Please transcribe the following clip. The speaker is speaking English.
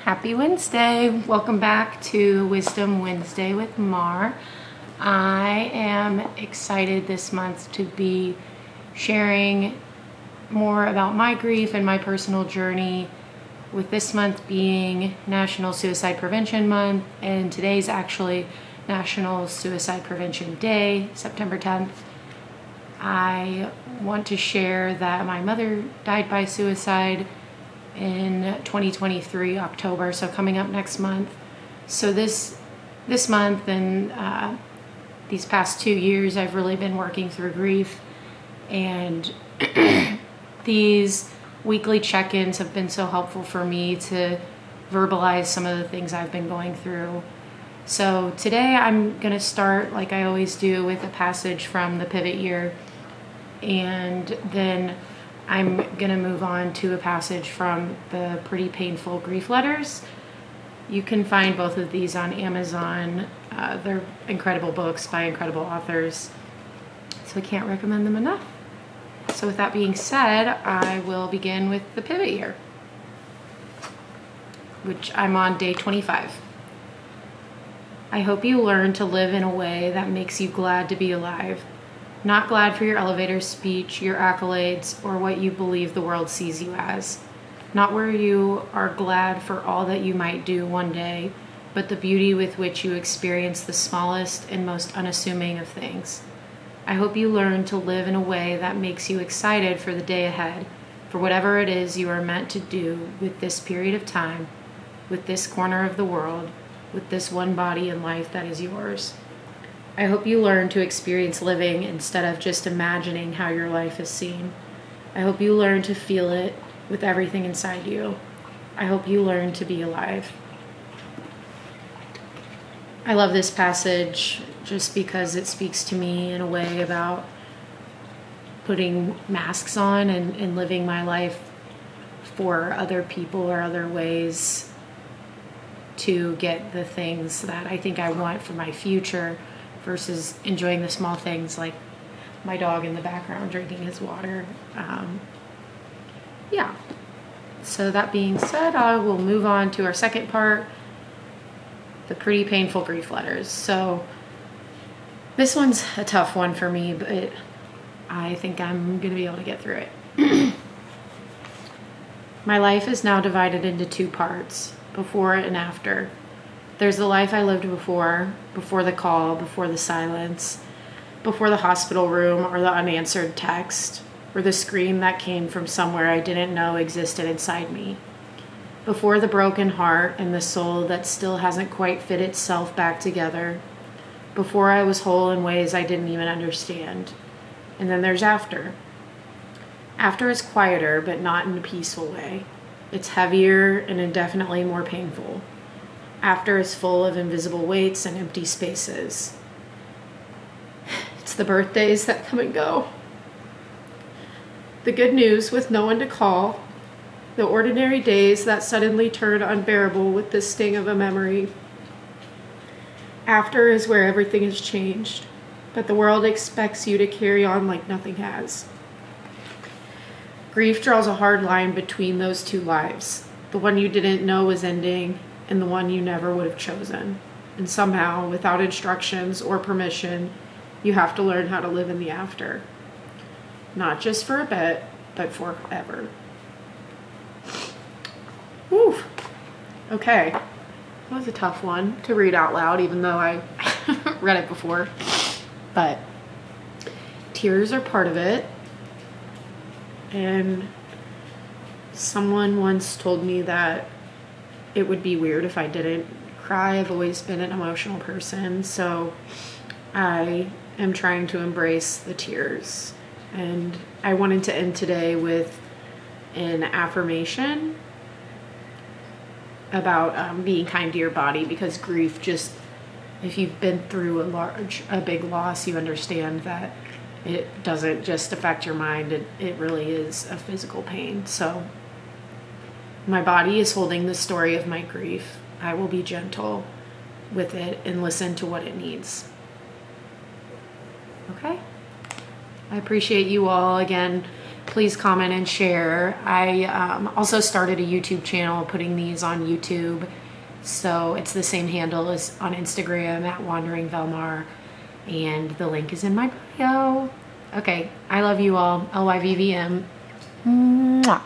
Happy Wednesday. Welcome back to Wisdom Wednesday with Mar. I am excited this month to be sharing more about my grief and my personal journey, with this month being National Suicide Prevention Month, and today's actually National Suicide Prevention Day, September 10th. I want to share that my mother died by suicide in 2023 October, so coming up next month. So this month and these past 2 years, I've really been working through grief, and these weekly check-ins have been so helpful for me to verbalize some of the things I've been going through. So today I'm going to start, like I always do, with a passage from the Pivot Year, and then I'm going to move on to a passage from the Pretty Painful Grief Letters. You can find both of these on Amazon. They're incredible books by incredible authors, so I can't recommend them enough. So with that being said, I will begin with the Pivot Year, which I'm on day 25. I hope you learn to live in a way that makes you glad to be alive. Not glad for your elevator speech, your accolades, or what you believe the world sees you as. Not where you are glad for all that you might do one day, but the beauty with which you experience the smallest and most unassuming of things. I hope you learn to live in a way that makes you excited for the day ahead, for whatever it is you are meant to do with this period of time, with this corner of the world, with this one body and life that is yours. I hope you learn to experience living instead of just imagining how your life is seen. I hope you learn to feel it with everything inside you. I hope you learn to be alive. I love this passage just because it speaks to me in a way about putting masks on and living my life for other people or other ways to get the things that I think I want for my future, versus enjoying the small things like my dog in the background drinking his water. So that being said, I will move on to our second part, the Pretty Painful Grief Letters. So this one's a tough one for me, but I think I'm going to be able to get through it. My life is now divided into two parts, before and after. There's the life I lived before the call, before the silence, before the hospital room or the unanswered text, or the scream that came from somewhere I didn't know existed inside me. Before the broken heart and the soul that still hasn't quite fit itself back together. Before I was whole in ways I didn't even understand. And then there's after. After is quieter, but not in a peaceful way. It's heavier and indefinitely more painful. After is full of invisible weights and empty spaces. It's the birthdays that come and go. The good news with no one to call. The ordinary days that suddenly turn unbearable with the sting of a memory. After is where everything has changed, but the world expects you to carry on like nothing has. Grief draws a hard line between those two lives, the one you didn't know was ending and the one you never would have chosen. And somehow, without instructions or permission, you have to learn how to live in the after. Not just for a bit, but forever. Whew. Okay. That was a tough one to read out loud, even though I read it before. But tears are part of it. And someone once told me that it would be weird if I didn't cry. I've always been an emotional person, so I am trying to embrace the tears. And I wanted to end today with an affirmation about being kind to your body, because grief, just if you've been through a big loss, you understand that it doesn't just affect your mind, it really is a physical pain. So my body is holding the story of my grief. I will be gentle with it and listen to what it needs. Okay? I appreciate you all again please comment and share. I also started a YouTube channel putting these on YouTube. So it's the same handle as on Instagram at Wandering Velmar. And the link is in my bio. Okay, I love you all. LYVVM. Mwah.